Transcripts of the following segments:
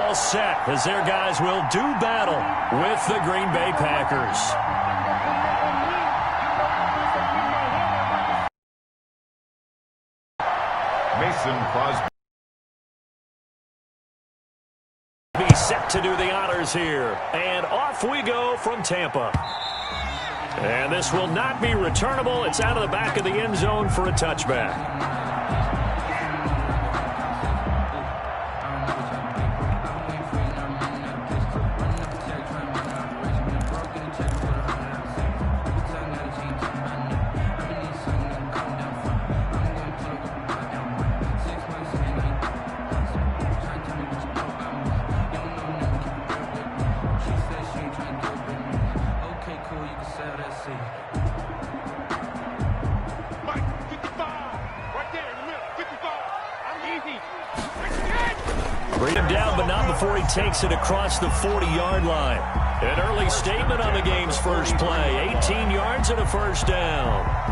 all set as their guys will do battle with the Green Bay Packers. Mason Crosby. Be set to do the honors here. And off we go from Tampa. And this will not be returnable. It's out of the back of the end zone for a touchback. Bring him down, but not before he takes it across the 40-yard line. An early statement on the game's first play. 18 yards and a first down.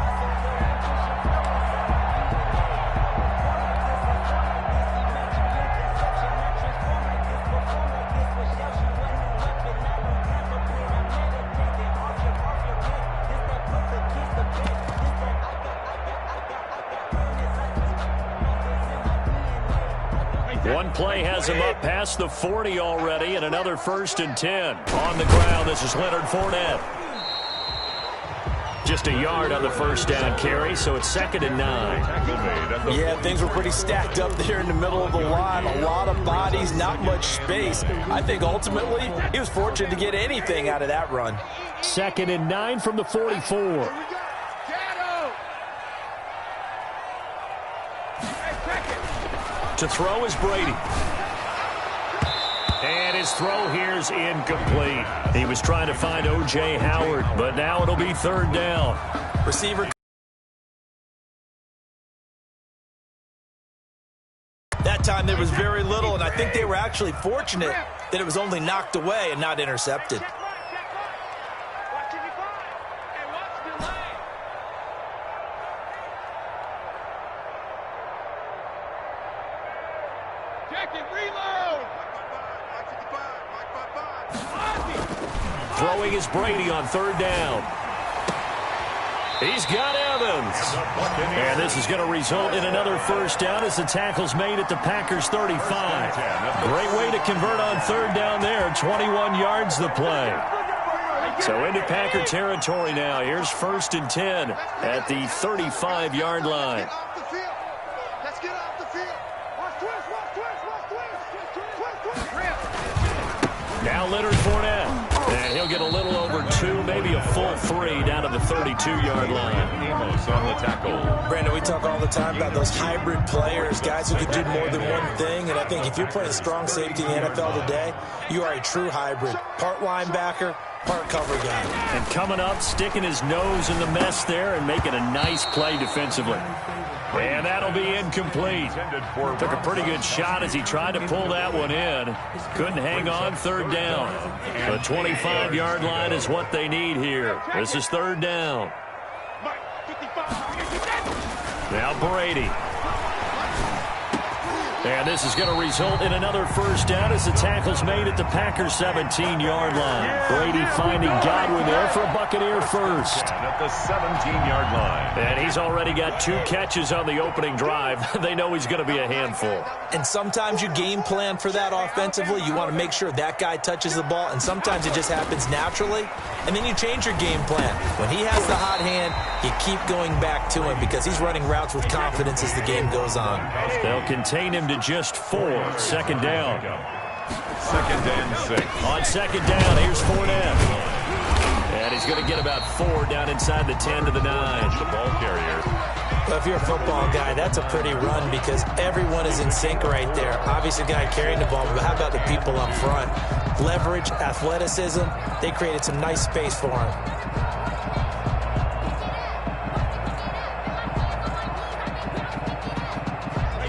One play has him up past the 40 already, and another 1st and 10. On the ground, this is Leonard Fournette. Just a yard on the first down carry, so it's 2nd and 9. Yeah, things were pretty stacked up there in the middle of the line. A lot of bodies, not much space. I think ultimately he was fortunate to get anything out of that run. 2nd and 9 from the 44. To throw is Brady. And his throw here is incomplete. He was trying to find O.J. Howard, but now it'll be 3rd down. Receiver. That time there was very little, and I think they were actually fortunate that it was only knocked away and not intercepted. Throwing is Brady on 3rd down. He's got Evans. And this is going to result in another first down as the tackle's made at the Packers 35. Great way to convert on 3rd down there. 21 yards the play. So into Packer territory now. Here's 1st and 10 at the 35-yard line. Now Leonard Fournette. And he'll get a little over 2, maybe a full 3 down to the 32-yard line. Amos on the tackle. Brandon, we talk all the time about those hybrid players, guys who can do more than one thing. And I think if you're playing strong safety in the NFL today, you are a true hybrid. Part linebacker, part cover guy. And coming up, sticking his nose in the mess there and making a nice play defensively. And that'll be incomplete. Took a pretty good shot as he tried to pull that one in. Couldn't hang on 3rd down. The 25-yard line is what they need here. This is 3rd down. Now Brady. And this is going to result in another first down as the tackle's made at the Packers 17-yard line. Brady finding Godwin there for a Buccaneer first. At the 17-yard line. And he's already got 2 catches on the opening drive. They know he's going to be a handful. And sometimes you game plan for that offensively. You want to make sure that guy touches the ball, and sometimes it just happens naturally. And then you change your game plan. When he has the hot hand, you keep going back to him because he's running routes with confidence as the game goes on. They'll contain him to just 4. 2nd down. 2nd and 6. On 2nd down, here's Fournette. And he's going to get about 4 down inside the 10 to the 9. The ball carrier. Well, if you're a football guy, that's a pretty run because everyone is in sync right there. Obviously, the guy carrying the ball, but how about the people up front? Leverage, athleticism, they created some nice space for him.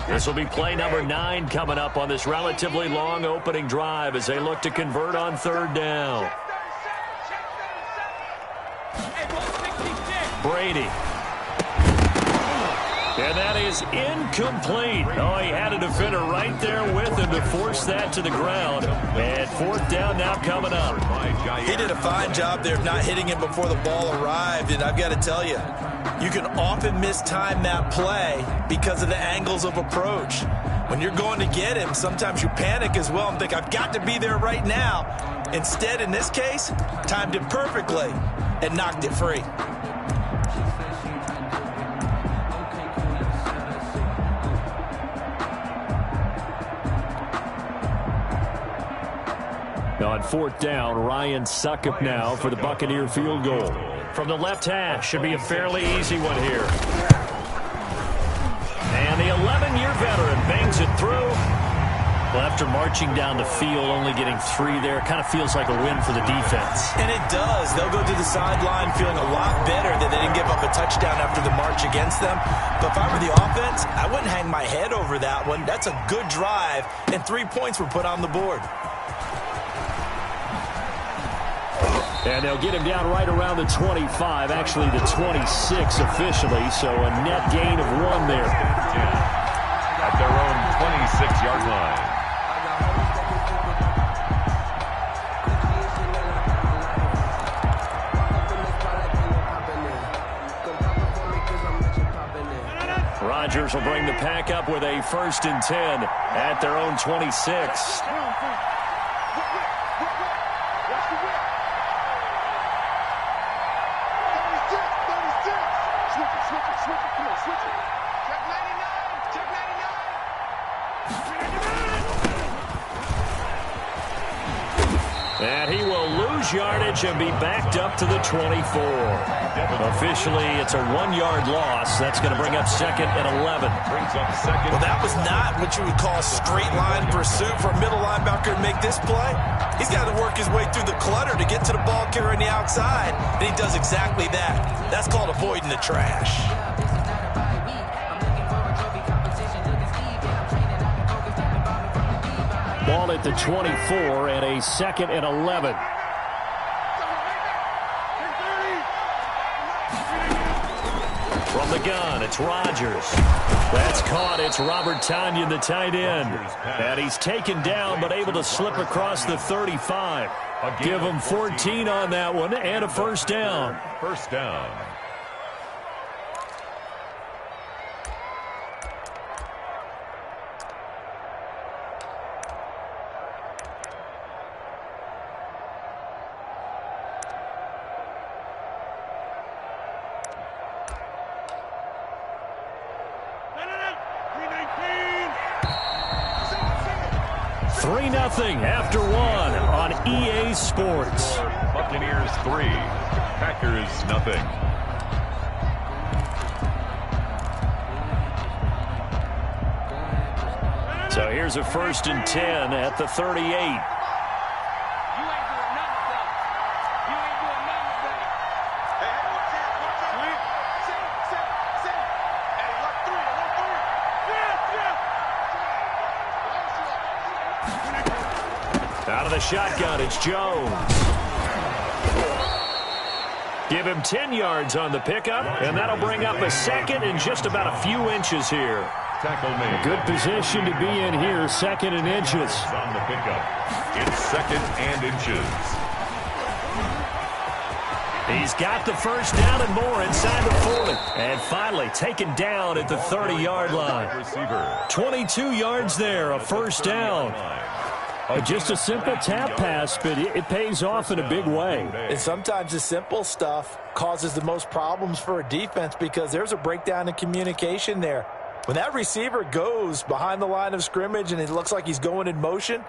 This will be play number 9 coming up on this relatively long opening drive as they look to convert on 3rd down. Brady. And that is incomplete. Oh, he had a defender right there with him to force that to the ground. And fourth down now coming up. He did a fine job there of not hitting him before the ball arrived. And I've got to tell you, you can often mistime that play because of the angles of approach. When you're going to get him, sometimes you panic as well and think, I've got to be there right now. Instead, in this case, timed it perfectly and knocked it free. On fourth down, Ryan Succop now for the Buccaneer field goal. From the left hash, should be a fairly easy one here. And the 11-year veteran bangs it through. Well, after marching down the field, only getting 3 there, kind of feels like a win for the defense. And it does. They'll go to the sideline feeling a lot better that they didn't give up a touchdown after the march against them. But if I were the offense, I wouldn't hang my head over that one. That's a good drive, and 3 points were put on the board. And they'll get him down right around the 25, actually the 26 officially, so a net gain of 1 there. At their own 26-yard line. Rodgers will bring the pack up with a 1st and 10 at their own 26. And he will lose yardage and be backed up to the 24. Officially, it's a 1-yard loss. That's going to bring up 2nd and 11. Well, that was not what you would call straight line pursuit for a middle linebacker to make this play. He's got to work his way through the clutter to get to the ball carrier on the outside, and he does exactly that. That's called avoiding the trash. Ball at the 24 and a 2nd and 11. From the gun, it's Rodgers. That's caught. It's Robert Tonyan, the tight end. And he's taken down but able to slip across the 35. Give him 14 on that one and a 1st down. First down. After 1 on EA Sports. Buccaneers 3, Packers 0. So here's a 1st and 10 at the 38. Out of the shotgun, it's Jones. Give him 10 yards on the pickup, and that'll bring up a 2nd and just about a few inches here. Tackle made. Good position to be in here, 2nd and inches. On the pickup. It's 2nd and inches. He's got the 1st down and more inside the 40. And finally taken down at the 30-yard line. 22 yards there, a 1st down. Just a simple tap pass, but it pays off in a big way. And sometimes the simple stuff causes the most problems for a defense because there's a breakdown in communication there. When that receiver goes behind the line of scrimmage and it looks like he's going in motion,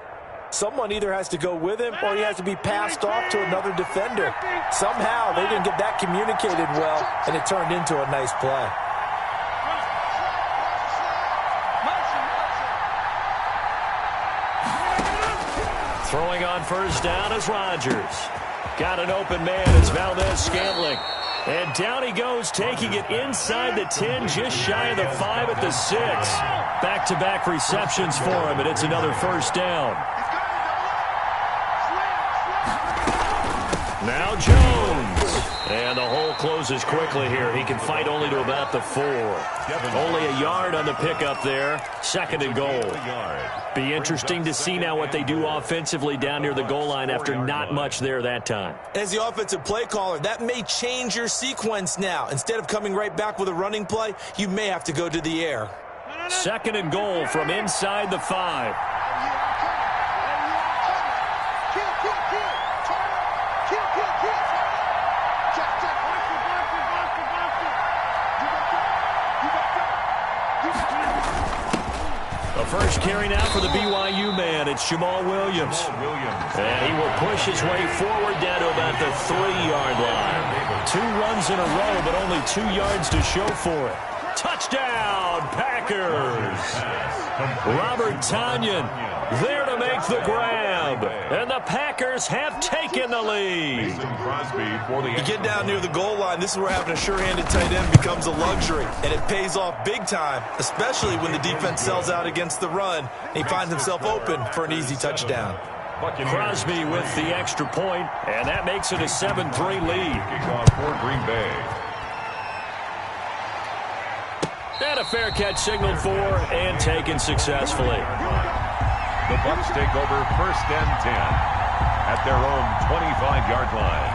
someone either has to go with him or he has to be passed off to another defender. Somehow they didn't get that communicated well, and it turned into a nice play. Throwing on 1st down is Rodgers. Got an open man as Valdez-Scantling. And down he goes, taking it inside the 10, just shy of the 5 at the 6. Back-to-back receptions for him, and it's another 1st down. Now Jones. And the hole closes quickly here. He can fight only to about the 4. Only a yard on the pickup there. 2nd and goal. Be interesting to see now what they do offensively down near the goal line after not much there that time. As the offensive play caller, that may change your sequence now. Instead of coming right back with a running play, you may have to go to the air. 2nd and goal from inside the 5. First carry now for the BYU man. It's Jamal Williams. And he will push his way forward down to about the 3-yard line. 2 runs in a row, but only 2 yards to show for it. Touchdown, Packers. Robert Tonyan there to make the grab. And the Packers have taken the lead. You get down near the goal line, this is where having a sure-handed tight end becomes a luxury. And it pays off big time, especially when the defense sells out against the run. And he finds himself open for an easy touchdown. Crosby with the extra point, and that makes it a 7-3 lead. Kickoff for Green Bay. And a fair catch signaled for and taken successfully. The Bucs take over 1st and 10 at their own 25-yard line.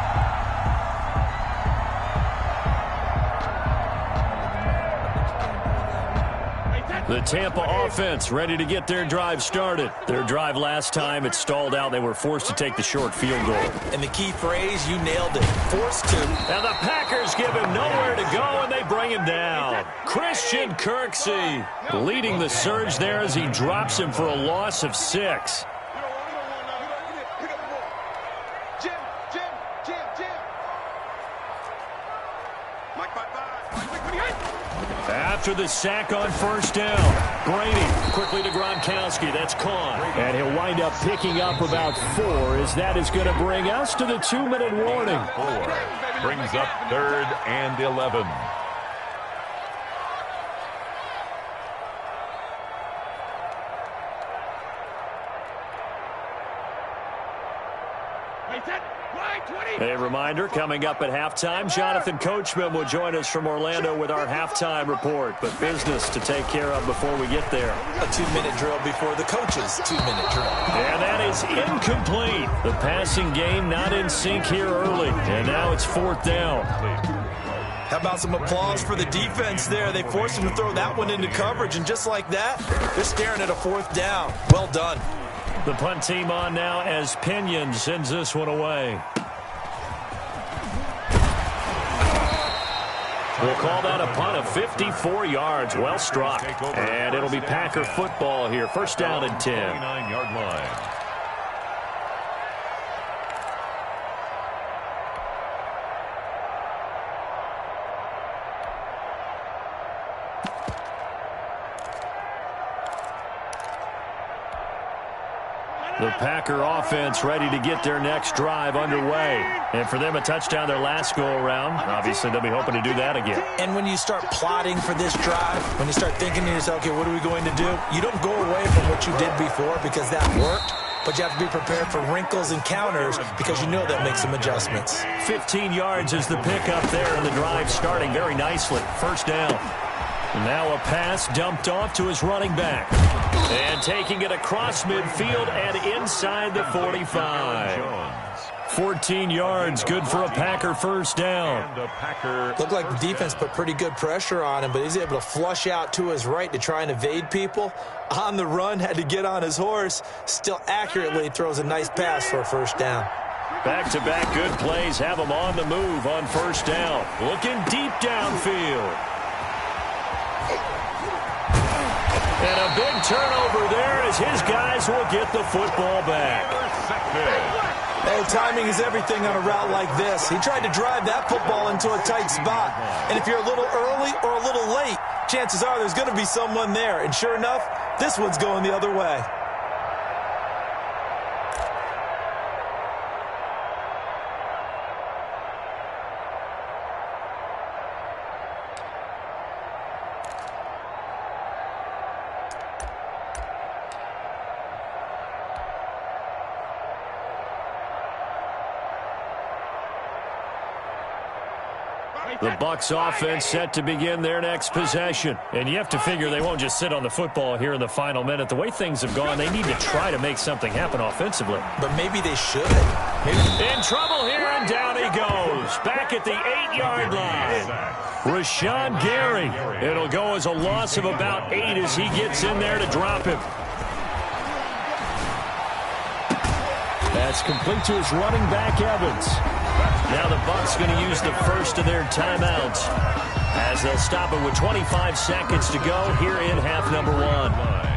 The Tampa offense ready to get their drive started. Their drive last time, it stalled out. They were forced to take the short field goal. And the key phrase, you nailed it, forced to. And the Packers give him nowhere to go, and they bring him down. Christian Kirksey leading the surge there as he drops him for a loss of 6. After the sack on 1st down, Brady quickly to Gronkowski. That's caught. And he'll wind up picking up about 4 as that is going to bring us to the 2-minute warning. 4 brings up 3rd and 11. A reminder, coming up at halftime, Jonathan Coachman will join us from Orlando with our halftime report. But business to take care of before we get there. A 2-minute drill before the coach's 2-minute drill. And that is incomplete. The passing game not in sync here early. And now it's 4th down. How about some applause for the defense there? They forced him to throw that one into coverage, and just like that, they're staring at a 4th down. Well done. The punt team on now as Pinion sends this one away. We'll call that a punt of 54 yards. Well struck. And it'll be Packer football here. 1st down and 10. 29-yard line. The Packer offense ready to get their next drive underway. And for them, a touchdown their last go-around. Obviously, they'll be hoping to do that again. And when you start plotting for this drive, when you start thinking to yourself, okay, what are we going to do? You don't go away from what you did before because that worked. But you have to be prepared for wrinkles and counters because you know that makes some adjustments. 15 yards is the pickup there, and the drive starting very nicely. 1st down. Now a pass dumped off to his running back. And taking it across midfield and inside the 45. 14 yards, good for a Packer 1st down. Looked like the defense put pretty good pressure on him, but he's able to flush out to his right to try and evade people. On the run, had to get on his horse. Still accurately throws a nice pass for a 1st down. Back-to-back good plays have him on the move on 1st down. Looking deep downfield. And a big turnover there as his guys will get the football back. Hey, timing is everything on a route like this. He tried to drive that football into a tight spot. And if you're a little early or a little late, chances are there's going to be someone there. And sure enough, this one's going the other way. The Bucs offense set to begin their next possession. And you have to figure they won't just sit on the football here in the final minute. The way things have gone, they need to try to make something happen offensively. But maybe they should. In trouble here, and down he goes. Back at the 8-yard line. Rashawn Gary. It'll go as a loss of about 8 as he gets in there to drop him. That's complete to his running back, Evans. Now the Bucs going to use the first of their timeouts as they'll stop it with 25 seconds to go here in half number 1.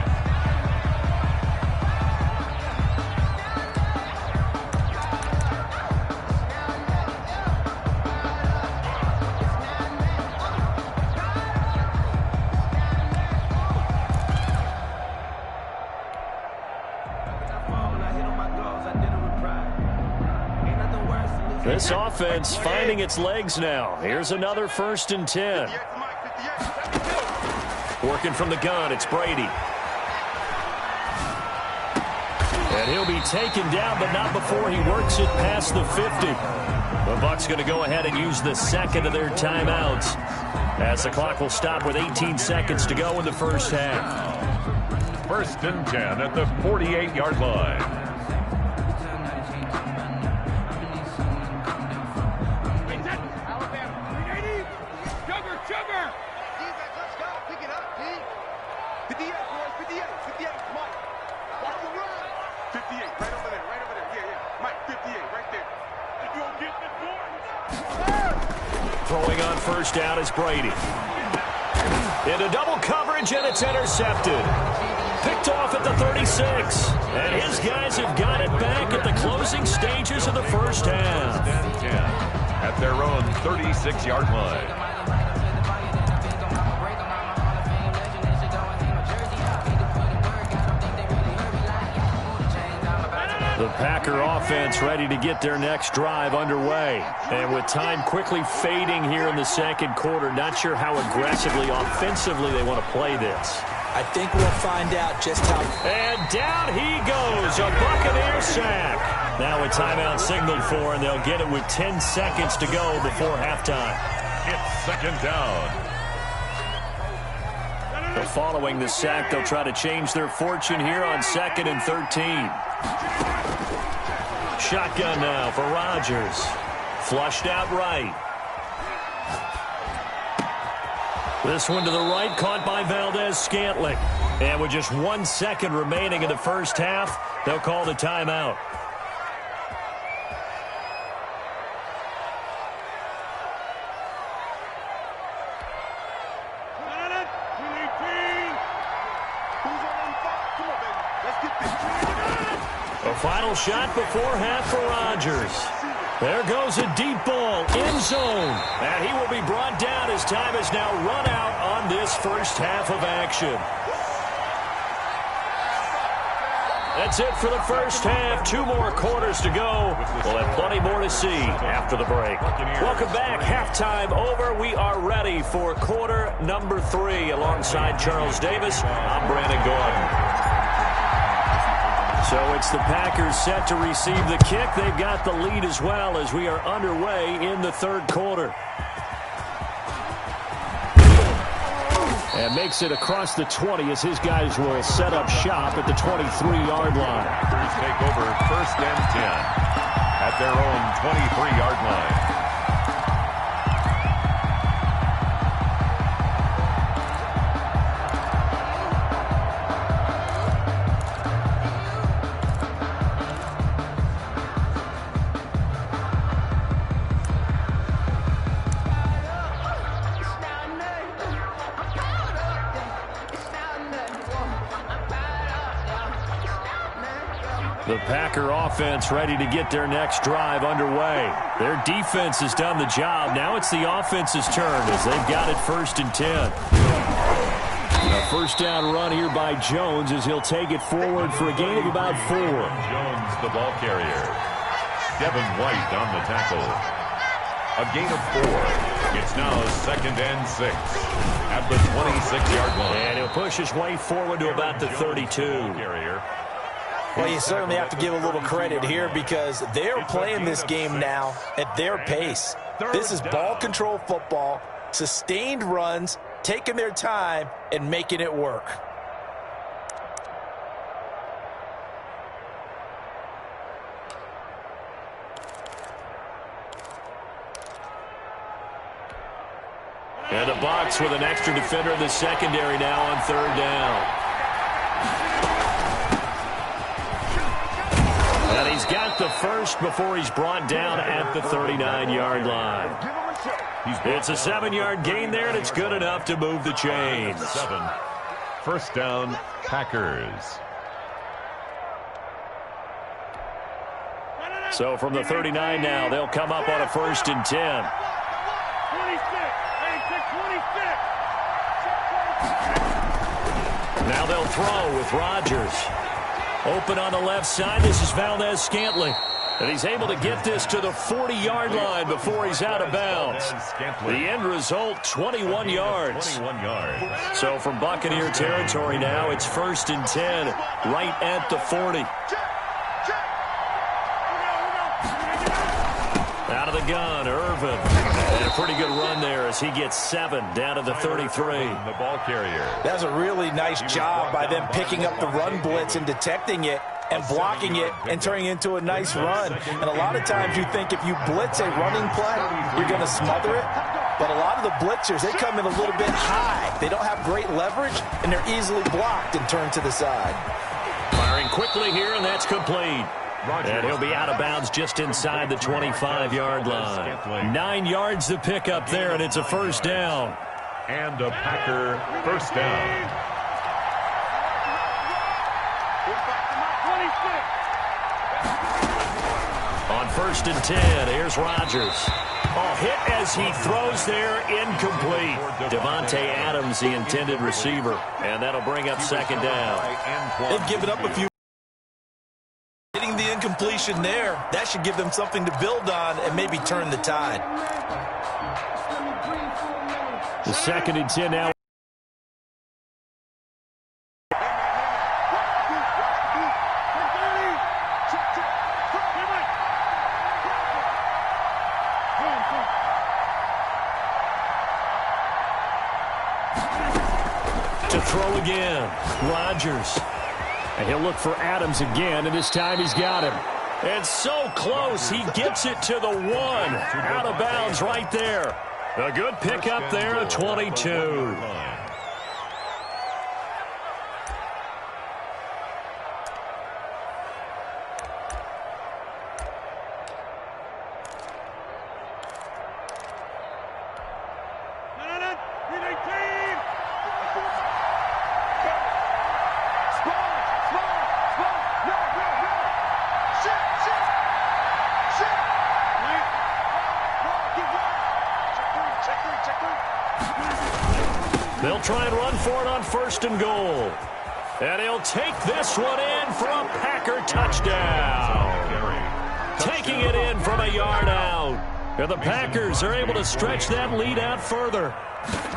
This offense finding its legs now. Here's another 1st and 10. Working from the gun, it's Brady. And he'll be taken down, but not before he works it past the 50. The Bucs going to go ahead and use the second of their timeouts as the clock will stop with 18 seconds to go in the first half. 1st and 10 at the 48-yard line. Throwing on 1st down is Brady. Into double coverage, and it's intercepted. Picked off at the 36. And his guys have got it back at the closing stages of the first half. At their own 36-yard line. The Packer offense ready to get their next drive underway. And with time quickly fading here in the second quarter, not sure how aggressively, offensively they want to play this. I think we'll find out just how. And down he goes, a Buccaneer sack. Now a timeout signaled for, and they'll get it with 10 seconds to go before halftime. It's 2nd down. Following the sack, they'll try to change their fortune here on 2nd and 13. Shotgun now for Rodgers. Flushed out right. This one to the right, caught by Valdez-Scantling. And with just 1 second remaining in the first half, they'll call the timeout. Final shot before half for Rodgers. There goes a deep ball, end zone. And he will be brought down as time has now run out on this first half of action. That's it for the first half. 2 more quarters to go. We'll have plenty more to see after the break. Welcome back. Halftime over. We are ready for quarter number 3. Alongside Charles Davis, I'm Brandon Gordon. So it's the Packers set to receive the kick. They've got the lead as well as we are underway in the third quarter. And makes it across the 20 as his guys will set up shop at the 23-yard line. Packers take over 1st and 10 at their own 23-yard line. The Packer offense ready to get their next drive underway. Their defense has done the job. Now it's the offense's turn as they've got it 1st and 10. A 1st down run here by Jones as he'll take it forward for a gain of about 4. Jones, the ball carrier. Devin White on the tackle. A gain of 4. It's now 2nd and 6 at the 26-yard line. And he'll push his way forward to about the 32. Well, you certainly have to give a little credit here because they're playing this game now at their pace. This is ball control football, sustained runs, taking their time, and making it work. And a box with an extra defender in the secondary now on third down. And he's got the first before he's brought down at the 39-yard line. It's a 7-yard gain there, and it's good enough to move the chains. 7. First down, Packers. So from the 39 now, they'll come up on a 1st and 10. Now they'll throw with Rodgers. Open on the left side. This is Valdez-Scantling. And he's able to get this to the 40-yard line before he's out of bounds. The end result, 21 yards. 21 yards. So from Buccaneer territory now, it's 1st and 10, right at the 40. Out of the gun, Irvin. And a pretty good run there as he gets 7 down to the 33. The ball carrier. That's a really nice job by them picking up the run blitz and detecting it and blocking it and turning it into a nice run. And a lot of times you think if you blitz a running play, you're going to smother it. But a lot of the blitzers, they come in a little bit high. They don't have great leverage, and they're easily blocked and turned to the side. Firing quickly here, and that's complete. And he'll be out of bounds just inside the 25-yard line. 9 yards to pick up there, and it's a first down. And a Packer first down. On 1st and 10, here's Rodgers. Oh, hit as he throws there, incomplete. Devontae Adams, the intended receiver. And that'll bring up 2nd down. They've given up a few. Hitting the incompletion there, that should give them something to build on and maybe turn the tide. The 2nd and 10 now. To throw again, Rodgers. And he'll look for Adams again, and this time he's got him. And so close, he gets it to the 1. Out of bounds right there. A good pickup there, a 22. They'll try and run for it on 1st and goal. And he'll take this one in for a Packer touchdown. Taking it in from a yard out. And the Packers are able to stretch that lead out further.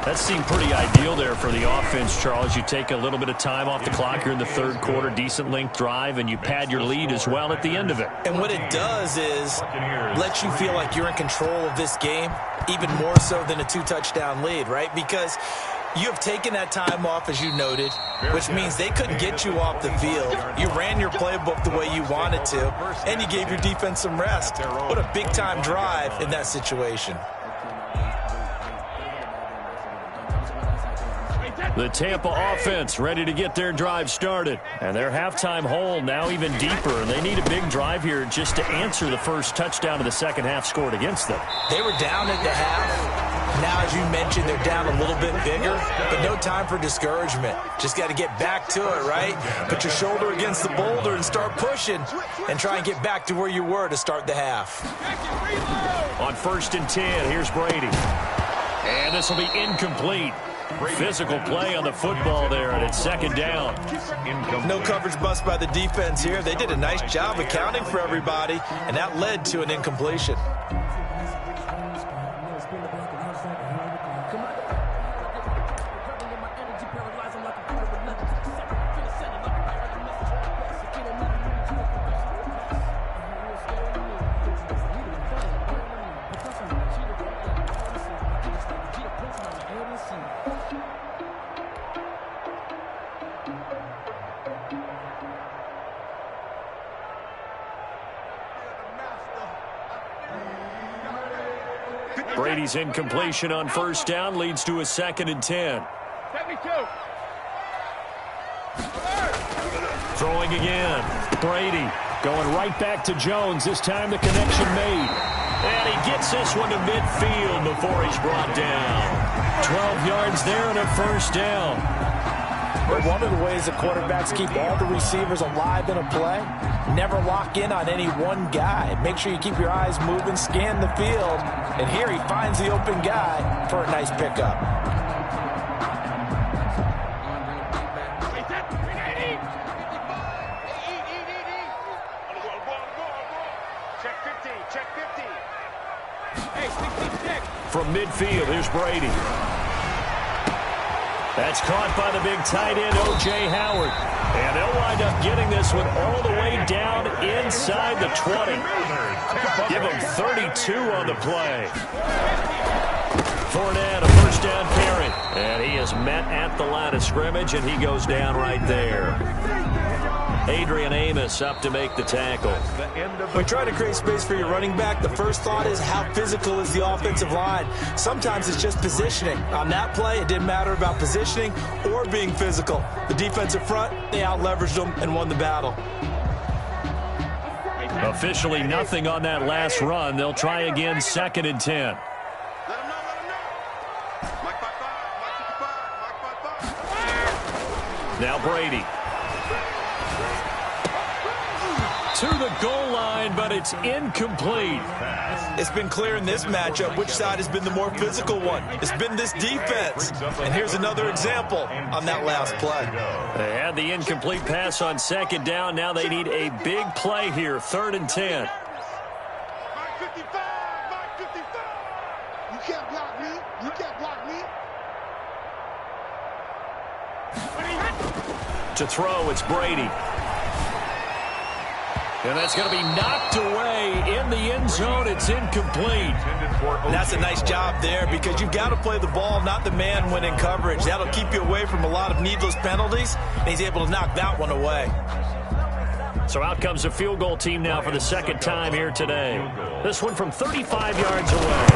That seemed pretty ideal there for the offense, Charles. You take a little bit of time off the clock here in the 3rd quarter, decent length drive, and you pad your lead as well at the end of it. And what it does is let you feel like you're in control of this game, even more so than a 2-touchdown lead, right? Because you have taken that time off, as you noted, which means they couldn't get you off the field. You ran your playbook the way you wanted to, and you gave your defense some rest. What a big-time drive in that situation. The Tampa offense ready to get their drive started. And their halftime hole now even deeper. And they need a big drive here just to answer the first touchdown of the second half scored against them. They were down at the half. Now, as you mentioned, they're down a little bit bigger, but no time for discouragement. Just got to get back to it, right? Put your shoulder against the boulder and start pushing and try and get back to where you were to start the half. On 1st and 10, here's Brady. And this will be incomplete. Physical play on the football there, and it's 2nd down. No coverage bust by the defense here. They did a nice job accounting for everybody, and that led to an incompletion. Brady's incompletion on first down leads to a 2nd and 10. Throwing again. Brady going right back to Jones. This time the connection made. And he gets this one to midfield before he's brought down. 12 yards there and a first down. But one of the ways that quarterbacks keep all the receivers alive in a play, never lock in on any one guy. Make sure you keep your eyes moving, scan the field. And here he finds the open guy for a nice pickup. From midfield, here's Brady. That's caught by the big tight end, O.J. Howard. And they'll wind up getting this one all the way down inside the 20. Give him 32 on the play. Fournette, a first down carry. And he is met at the line of scrimmage, and he goes down right there. Adrian Amos up to make the tackle. When trying to create space for your running back, the first thought is how physical is the offensive line. Sometimes it's just positioning. On that play, it didn't matter about positioning or being physical. The defensive front, they out-leveraged them and won the battle. Officially nothing on that last run. They'll try again, 2nd and 10. Now Brady. To the goal line, but it's incomplete. It's been clear in this matchup which side has been the more physical one. It's been this defense. And here's another example on that last play. They had the incomplete pass on 2nd down. Now they need a big play here, 3rd and 10. You can't block me. You can't block me. To throw, it's Brady. And that's going to be knocked away in the end zone. It's incomplete. That's a nice job there because you've got to play the ball, not the man when in coverage. That'll keep you away from a lot of needless penalties, and he's able to knock that one away. So out comes a field goal team now for the 2nd time here today. This one from 35 yards away.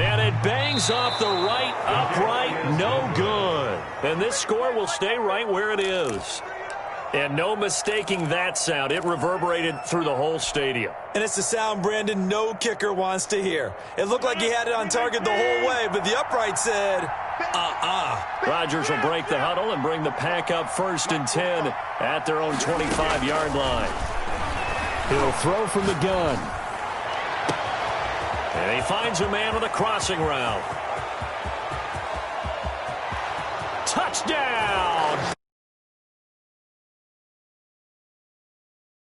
And it bangs off the right upright, no good. And this score will stay right where it is. And no mistaking that sound. It reverberated through the whole stadium. And it's the sound, Brandon, no kicker wants to hear. It looked like he had it on target the whole way, but the upright said, Rodgers will break the huddle and bring the pack up 1st and 10 at their own 25-yard line. He'll throw from the gun. And he finds a man with a crossing route. Touchdown!